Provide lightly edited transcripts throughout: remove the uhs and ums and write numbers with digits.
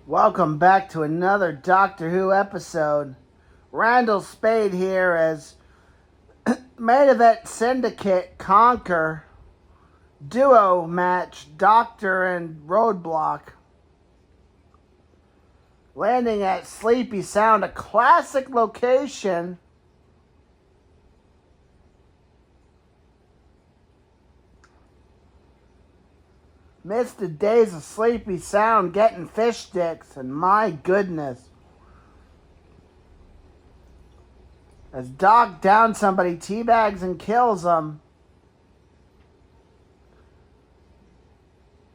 Welcome back to another Doctor Who episode. Randall Spade here as main event syndicate KONQUER duo match Doctor and Roadblock. Landing at Sleepy Sound, a classic location. Missed the days of Sleepy Sound getting fish sticks, and my goodness. As Doc downs somebody, teabags and kills them.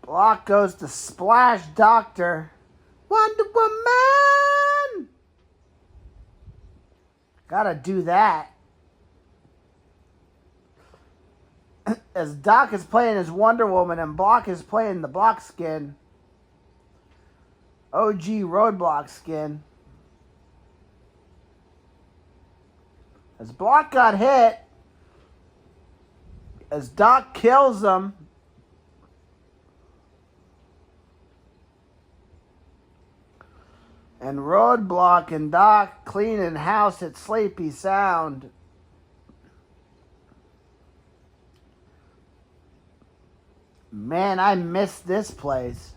Block goes to splash Doctor. Wonder Woman! Gotta do that. As Doc is playing as Wonder Woman and Block is playing the Block skin. OG Roadblock skin. As Block got hit, as Doc kills him, and Roadblock and Doc cleaning house at Sleepy Sound. Man, I miss this place.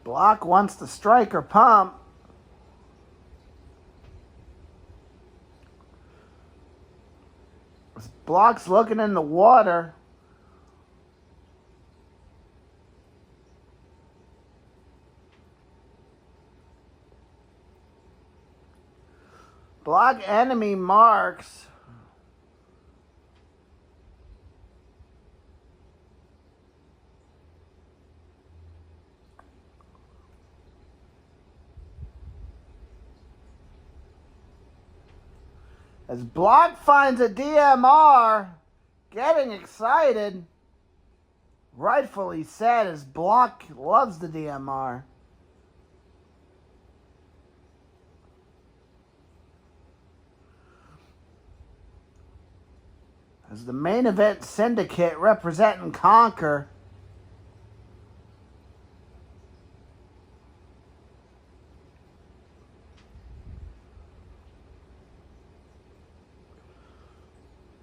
Block wants to strike or pump. Block's looking in the water. Block enemy marks. As Block finds a DMR, getting excited. Rightfully said, as Block loves the DMR. As the main event syndicate representing KONQUER.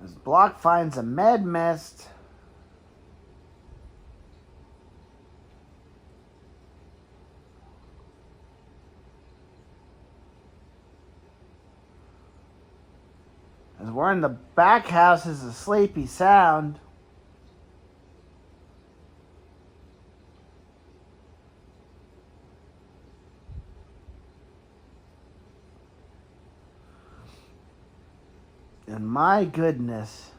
As Block finds a med mist. As we're in the back houses of Sleepy Sound. And my goodness.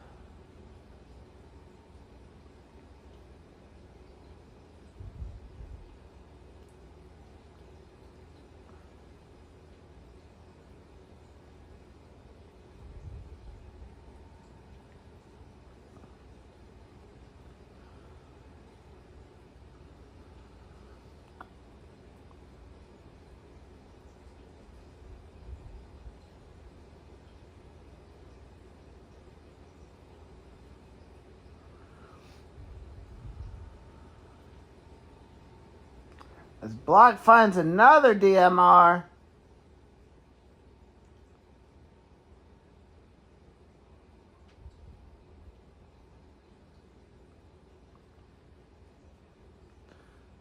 As Block finds another DMR.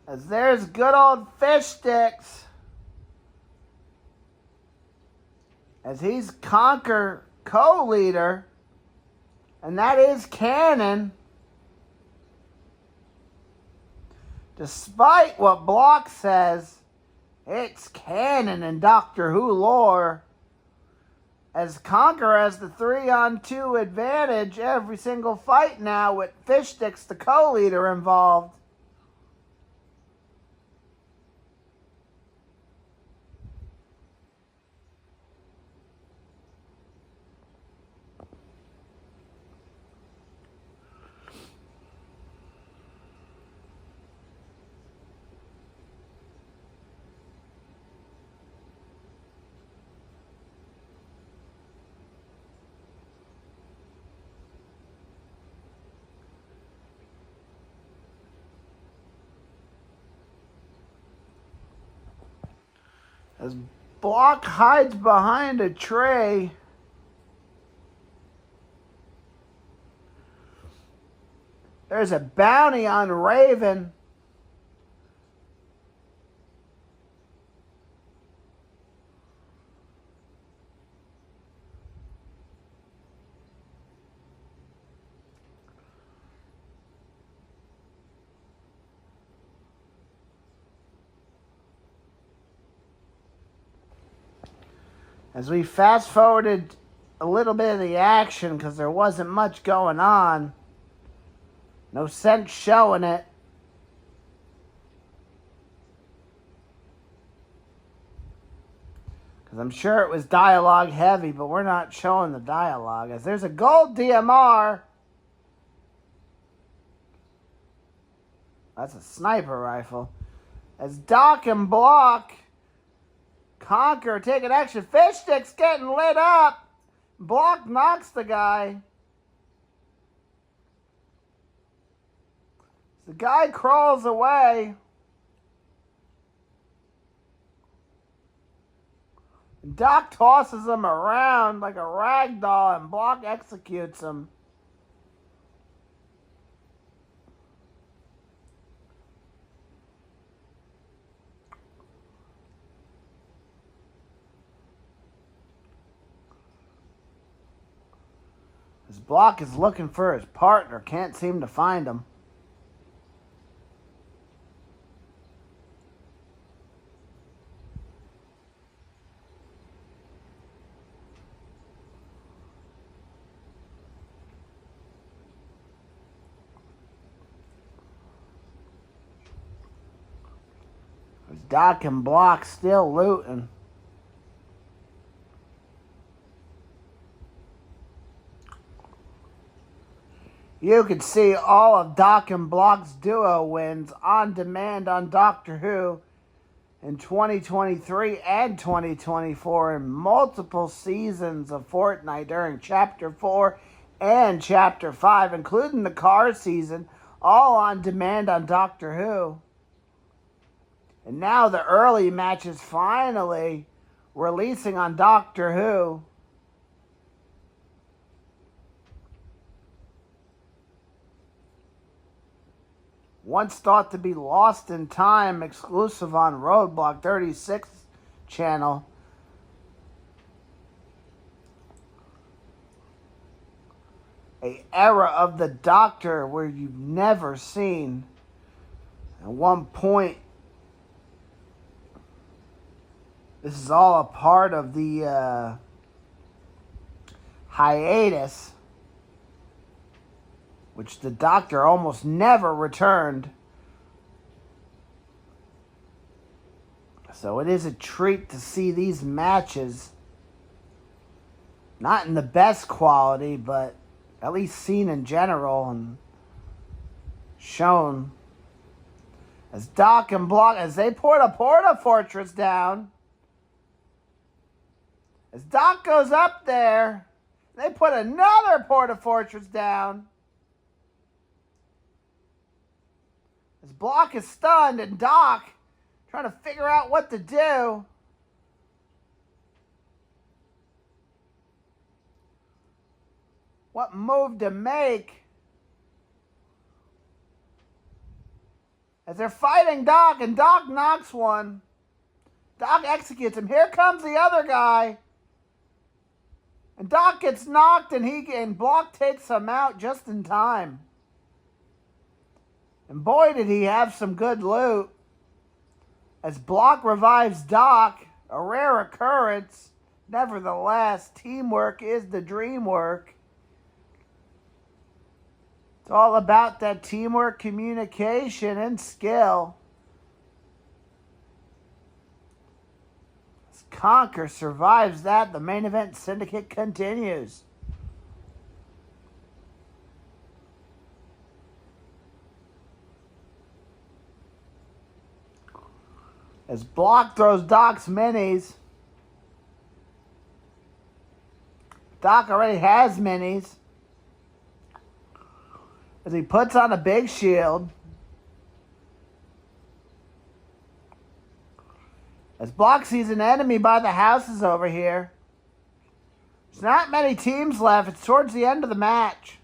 As there's good old FishSticks. As he's KONQUER co-leader. And that is canon. Despite what Block says, it's canon in Doctor Who lore. As KONQUER has the 3-on-2 advantage every single fight now with FishSticks the co-leader involved. As Block hides behind a tree. There's a bounty on Raven. As we fast forwarded a little bit of the action because there wasn't much going on. No sense showing it. Because I'm sure it was dialogue heavy, but we're not showing the dialogue. As there's a gold DMR. That's a sniper rifle. As Doc and Block Conquer taking action. FishSticks getting lit up. Block knocks the guy. The guy crawls away. Doc tosses him around like a rag doll and Block executes him. His Block is looking for his partner, can't seem to find him. Doc and Block still looting. You can see all of Doc and Block's duo wins on demand on Doctor Who in 2023 and 2024 in multiple seasons of Fortnite during Chapter 4 and Chapter 5, including the car season, all on demand on Doctor Who. And now the early matches finally releasing on Doctor Who. Once thought to be lost in time, exclusive on Roadblock 36 channel. A era of the Doctor where you've never seen. At one point, this is all a part of the hiatus, which the Doctor almost never returned. So it is a treat to see these matches. Not in the best quality, but at least seen in general and shown. As Doc and Block, as they put a Porta Fortress down. As Doc goes up there, they put another Porta Fortress down. As Block is stunned and Doc trying to figure out what to do. What move to make. As they're fighting Doc and Doc knocks one. Doc executes him. Here comes the other guy. And Doc gets knocked and Block takes him out just in time. And boy, did he have some good loot. As Block revives Doc, a rare occurrence. Nevertheless, teamwork is the dream work. It's all about that teamwork, communication, and skill. As Conquer survives that, the main event syndicate continues. As Block throws Doc's minis. Doc already has minis. As he puts on a big shield. As Block sees an enemy by the houses over here. There's not many teams left. It's towards the end of the match.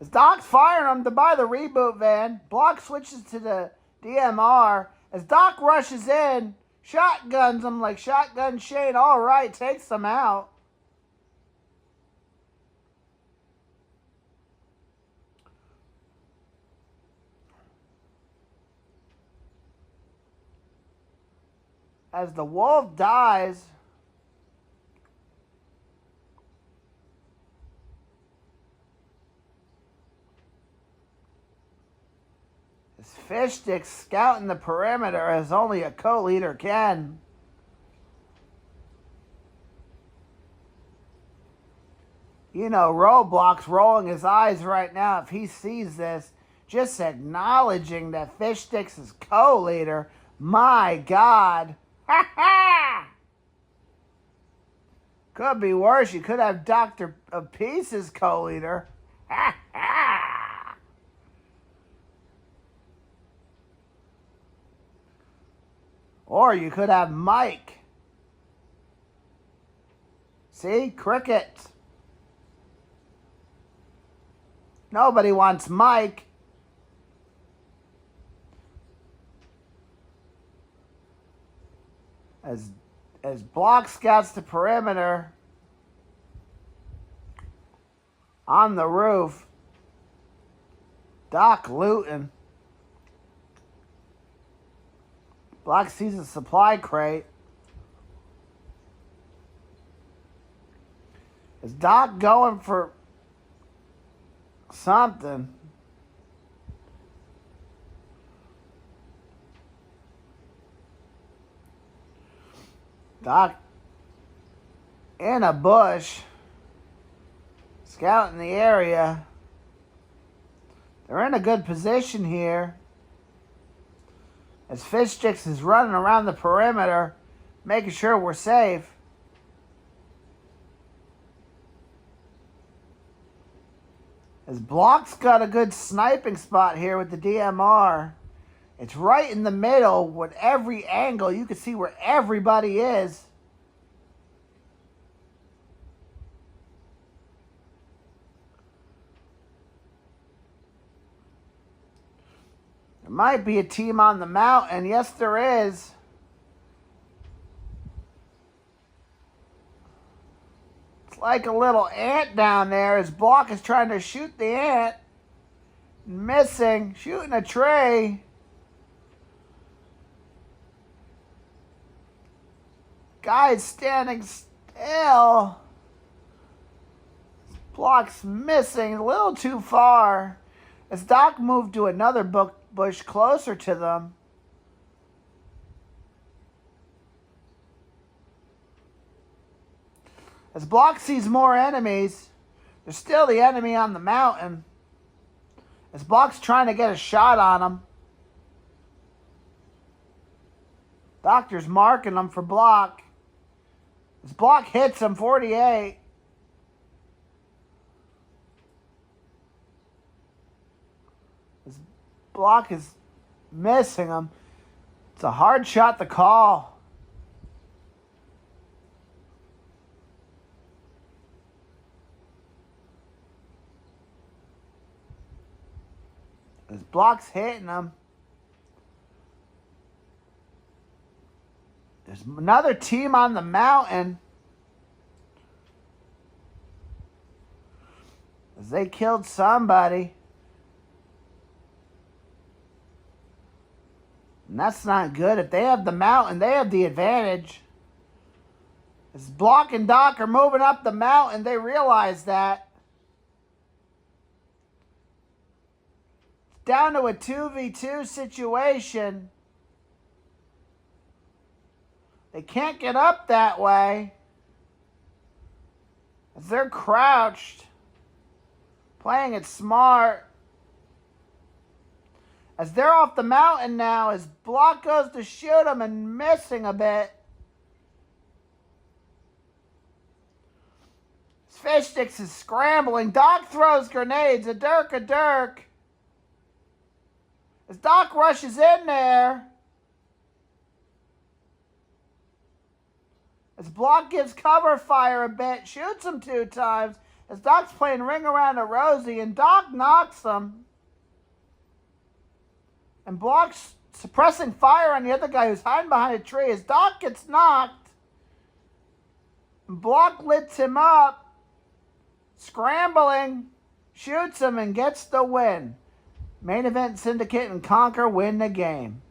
As Doc's firing him to buy the reboot van, Block switches to the DMR. As Doc rushes in, shotguns him like Shotgun Shane. All right, takes them out. As the wolf dies, as FishSticks scouting the perimeter as only a co-leader can. You know, Roblox rolling his eyes right now if he sees this, just acknowledging that FishSticks is co-leader. My God. Ha ha! Could be worse. You could have Dr. of Peace as co-leader. Ha ha! Or you could have Mike. See? Crickets. Nobody wants Mike. As Block scouts the perimeter on the roof, Doc looting. Block sees a supply crate. Is Doc going for something? Doc in a bush, scouting the area. They're in a good position here. As FishSticks is running around the perimeter, making sure we're safe. As Block's got a good sniping spot here with the DMR. It's right in the middle with every angle. You can see where everybody is. There might be a team on the mountain. Yes, there is. It's like a little ant down there. His Block is trying to shoot the ant. Missing. Shooting a tree. Guy's standing still. Block's missing a little too far. As Doc moved to another bush closer to them. As Block sees more enemies, there's still the enemy on the mountain. As Block's trying to get a shot on him. Doctor's marking him for Block. As Block hits him, 48. As Block is missing him. It's a hard shot to call. As Block's hitting him. There's another team on the mountain. As they killed somebody. And that's not good. If they have the mountain, they have the advantage. As Block and Doc are moving up the mountain, they realize that. It's down to a 2v2 situation. They can't get up that way. As they're crouched. Playing it smart. As they're off the mountain now, as Block goes to shoot him and missing a bit. As FishSticks is scrambling. Doc throws grenades. A dirk. As Doc rushes in there. As Block gives cover fire a bit. Shoots him 2 times. As Doc's playing Ring Around a Rosie. And Doc knocks him. And Block's suppressing fire on the other guy who's hiding behind a tree. As Doc gets knocked. And Block lifts him up. Scrambling, shoots him and gets the win. Main Event Syndicate and KONQUER win the game.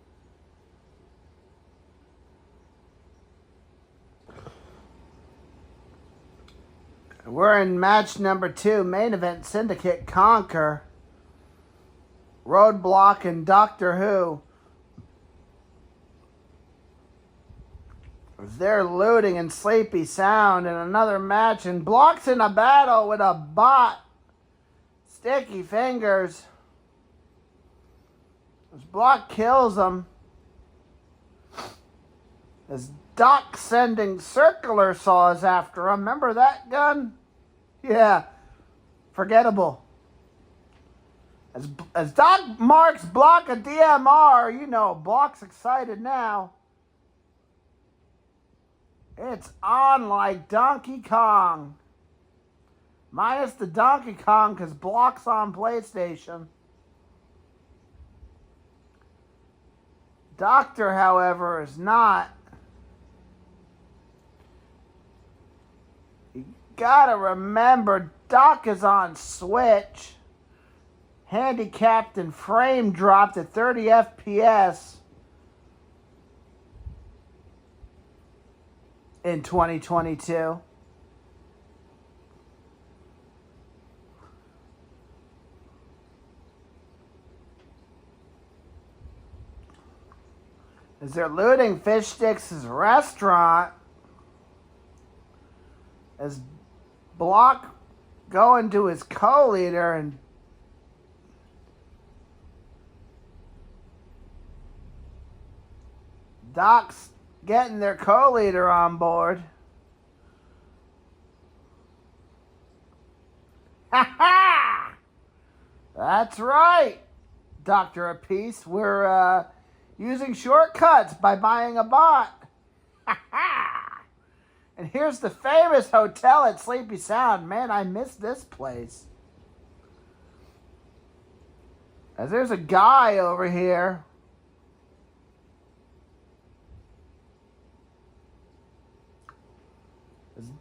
We're in match number 2. Main Event Syndicate, KONQUER, Roadblock, and Doctor Who. They're looting in Sleepy Sound in another match, and Block's in a battle with a bot. Sticky fingers. As Block kills him. As Doc sending circular saws after him. Remember that gun? Yeah. Forgettable. As Doc marks Block a DMR, you know, Block's excited now. It's on like Donkey Kong. Minus the Donkey Kong because Block's on PlayStation. Doctor, however, is not. You gotta remember, Doc is on Switch. Handicapped and frame dropped at 30 FPS. In 2022. As they're looting FishSticks' restaurant, as Block going to his co-leader and Doc's getting their co-leader on board. Ha ha! That's right, Dr. Apiece. We're using shortcuts by buying a bot. Ha ha! And here's the famous hotel at Sleepy Sound. Man, I miss this place. As there's a guy over here.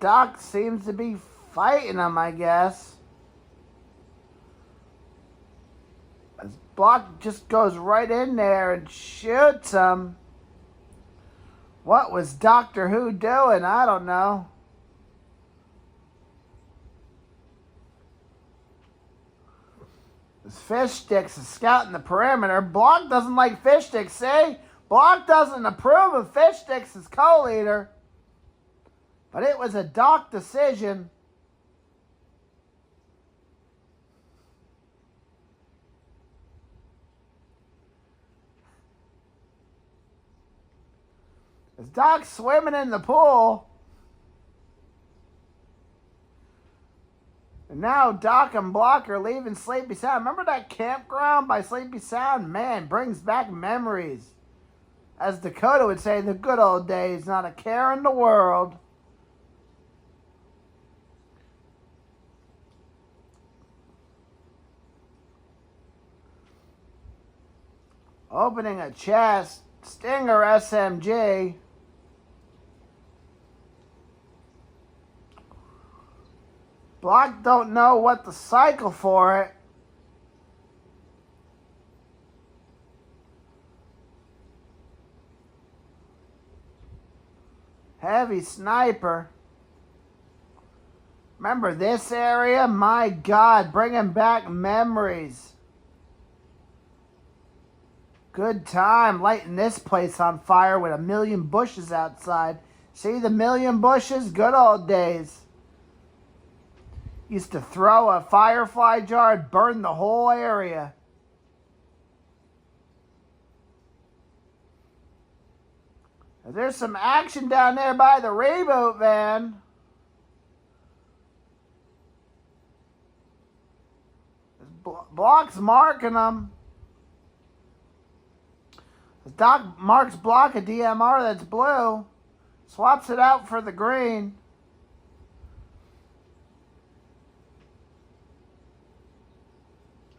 Doc seems to be fighting him, I guess. As Block just goes right in there and shoots him. What was Doctor Who doing? I don't know. As FishSticks is scouting the perimeter. Block doesn't like FishSticks, see? Block doesn't approve of FishSticks as co-leader. But it was a Doc decision. As Doc's swimming in the pool. And now Doc and Block are leaving Sleepy Sound. Remember that campground by Sleepy Sound? Man, brings back memories. As Dakota would say, the good old days, not a care in the world. Opening a chest. Stinger SMG. Block don't know what to cycle for it. Heavy sniper. Remember this area? My God, bringing back memories. Good time lighting this place on fire with a million bushes outside. See the million bushes? Good old days. Used to throw a firefly jar and burn the whole area. There's some action down there by the reboot van. Block's marking them. As Doc marks Block a DMR that's blue, swaps it out for the green.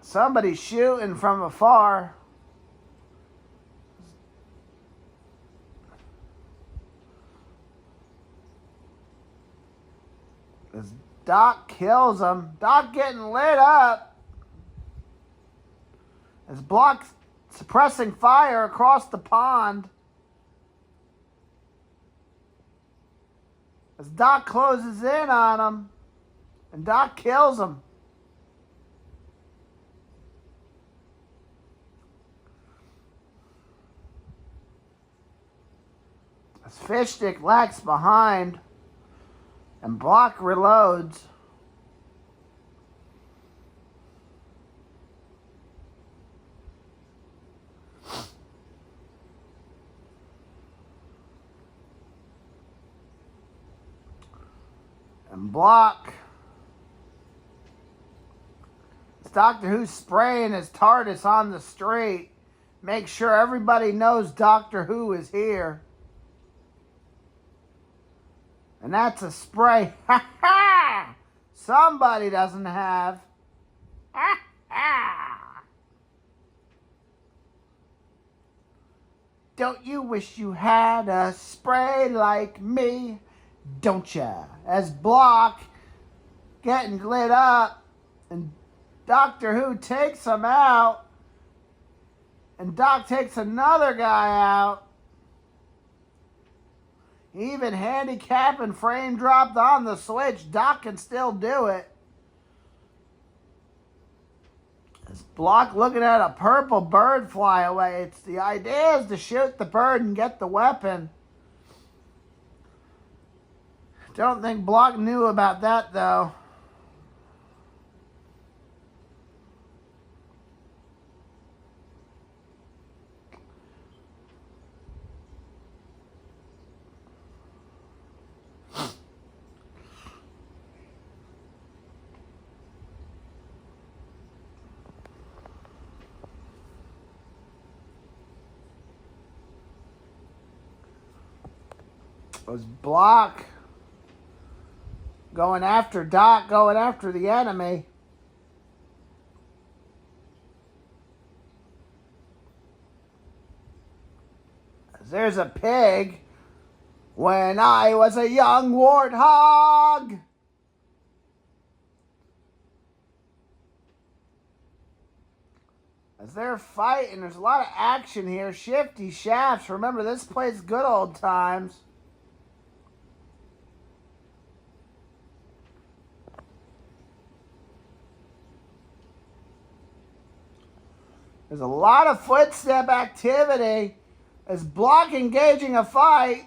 Somebody's shooting from afar. As Doc kills him. Doc getting lit up. As Block suppressing fire across the pond. As Doc closes in on him. And Doc kills him. As FishStick lags behind. And Block reloads. And Block. It's Doctor Who spraying his TARDIS on the street. Make sure everybody knows Doctor Who is here. And that's a spray. Ha ha! Somebody doesn't have. Ha ha! Don't you wish you had a spray like me? Don't ya? As Block getting lit up. And Doctor Who takes him out. And Doc takes another guy out. Even handicap and frame dropped on the switch. Doc can still do it. This Block looking at a purple bird fly away. The idea is to shoot the bird and get the weapon. Don't think Block knew about that though. Was Block going after Doc, going after the enemy. There's a pig. When I was a young warthog. As they're fighting, there's a lot of action here. Shifty shafts. Remember, this plays good old times. There's a lot of footstep activity. As Block engaging a fight.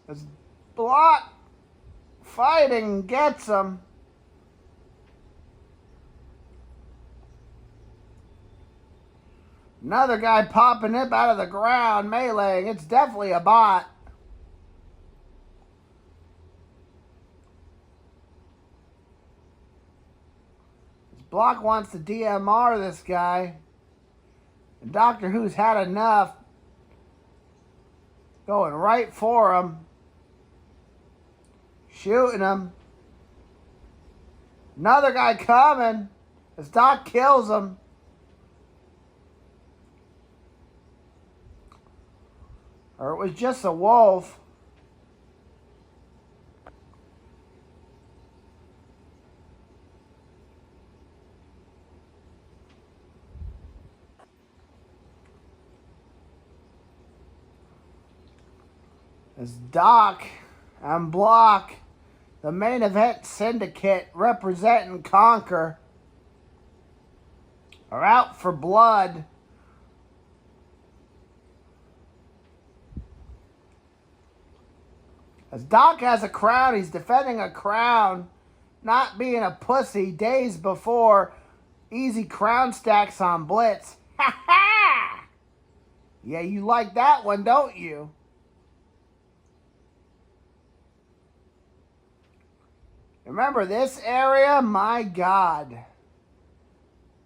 As Block fighting gets him. Another guy popping up out of the ground, meleeing. It's definitely a bot. Block wants to DMR this guy. And Doctor Who's had enough. Going right for him. Shooting him. Another guy coming. As Doc kills him. Or it was just a wolf. As Doc and Block, the main event syndicate representing KONQUER, are out for blood. As Doc has a crown, he's defending a crown, not being a pussy days before easy crown stacks on Blitz. Ha ha! Yeah, you like that one, don't you? Remember this area? My God.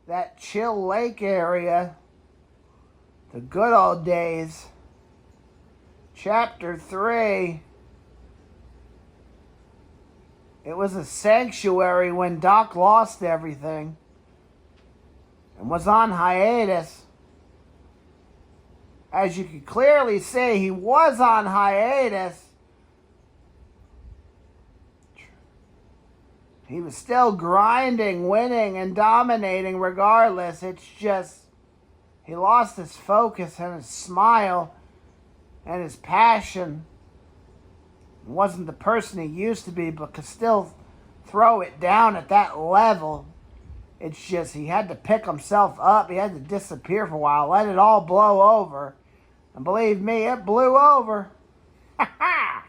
That Chill Lake area. The good old days. Chapter 3. It was a sanctuary when Doc lost everything and was on hiatus. As you can clearly see, he was on hiatus. He was still grinding, winning, and dominating regardless. It's just he lost his focus and his smile and his passion. He wasn't the person he used to be, but could still throw it down at that level. It's just he had to pick himself up. He had to disappear for a while, let it all blow over. And believe me, it blew over. Ha ha!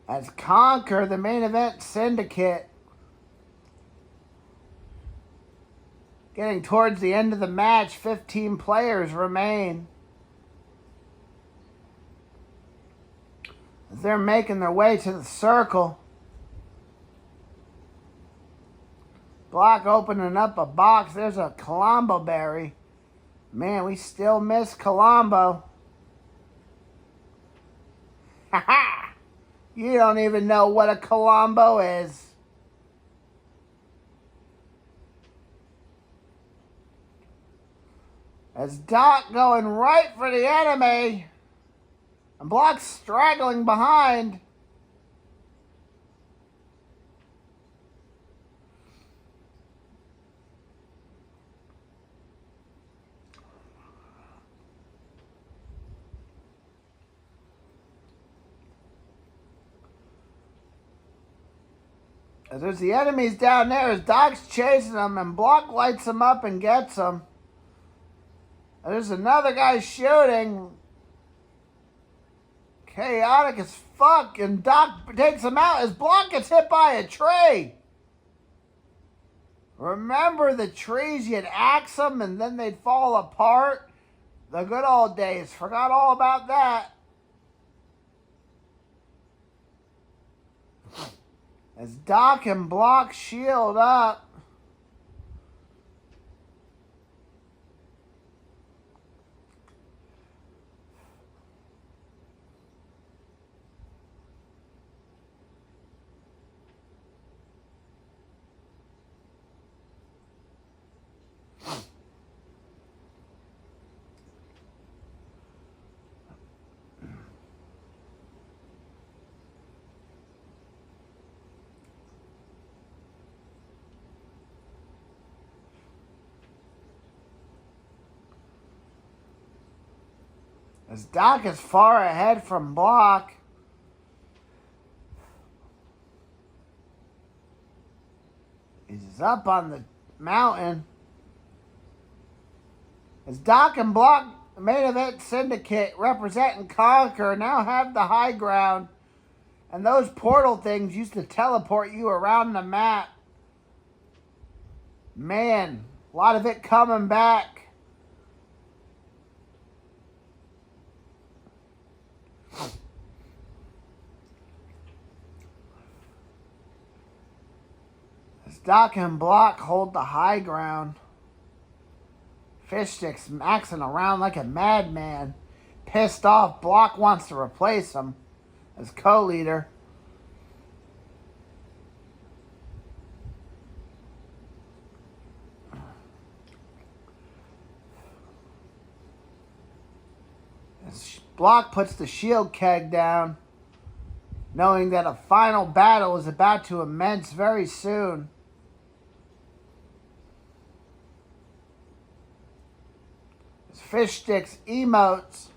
As KONQUER, the main event syndicate, getting towards the end of the match, 15 players remain. As they're making their way to the circle. Block opening up a box. There's a Colombo berry. Man, we still miss Colombo. Ha ha! You don't even know what a Colombo is. As Doc going right for the enemy. And Block straggling behind. As there's the enemies down there, as Doc's chasing them, and Block lights them up and gets them. And there's another guy shooting. Chaotic as fuck, and Doc takes him out as Block gets hit by a tree. Remember the trees? You'd axe them and then they'd fall apart? The good old days. Forgot all about that. As Doc and Block shield up. As Doc is far ahead from Block. He's up on the mountain. As Doc and Block, the main event syndicate representing KONQUER, now have the high ground. And those portal things used to teleport you around the map. Man, a lot of it coming back. As Doc and Block hold the high ground. FishSticks maxing around like a madman. Pissed off, Block wants to replace him as co-leader. As Block puts the shield keg down, knowing that a final battle is about to commence very soon. As FishSticks emotes.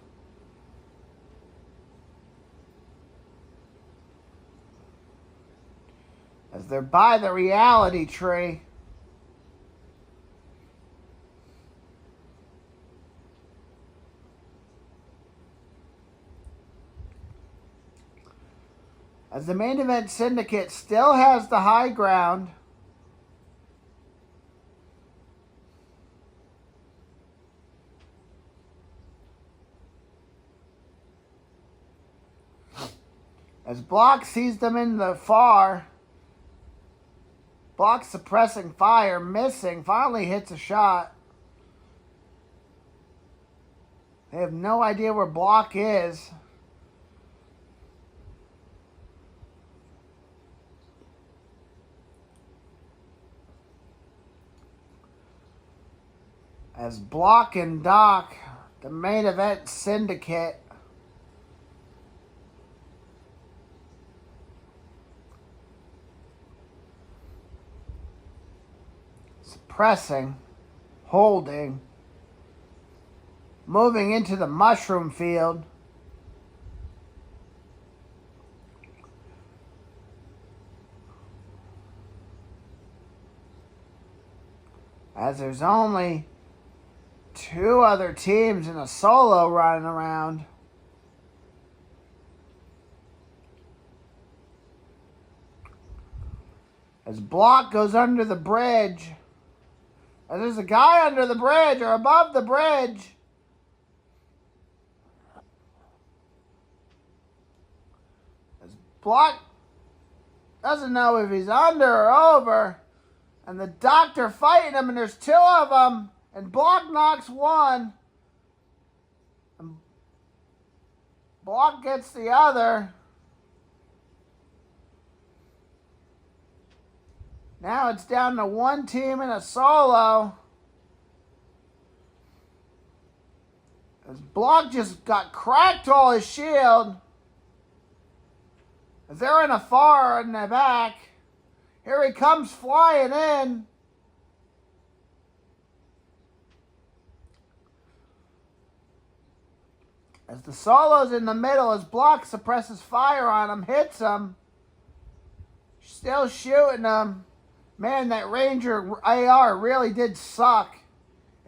As they're by the reality tree. As the main event syndicate still has the high ground. As Block sees them in the far. Block suppressing fire, missing, finally hits a shot. They have no idea where Block is. As Block and Doc, the main event syndicate, suppressing, holding, moving into the mushroom field. As there's only 2 other teams in a solo running around. As Block goes under the bridge. And there's a guy under the bridge or above the bridge. As Block doesn't know if he's under or over. And the doctor fighting him, and there's 2 of them. And Block knocks one. And Block gets the other. Now it's down to 1 team in a solo. As Block just got cracked all his shield. As they're in a far in the back. Here he comes flying in. As the solo's in the middle, as Block suppresses fire on him, hits him. Still shooting him. Man, that Ranger AR really did suck.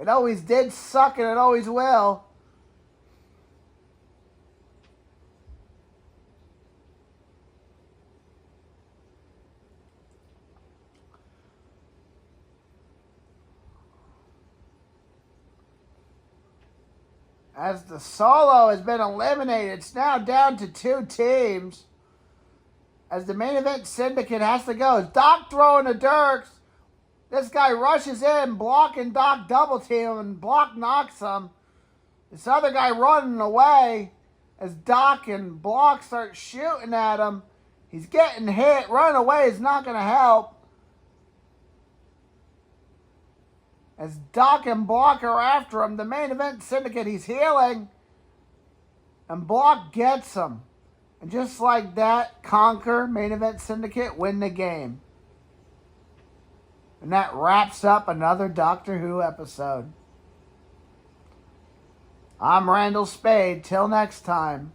It always did suck and it always will. As the solo has been eliminated, it's now down to 2 teams. As the main event syndicate has to go. Doc throwing the dirks. This guy rushes in. Block and Doc double team him, and Block knocks him. This other guy running away. As Doc and Block start shooting at him. He's getting hit. Running away is not going to help. As Doc and Block are after him. The main event syndicate, he's healing. And Block gets him. And just like that, KONQUER, main event syndicate, win the game. And that wraps up another Doctor Who episode. I'm Randall Spade. Till next time.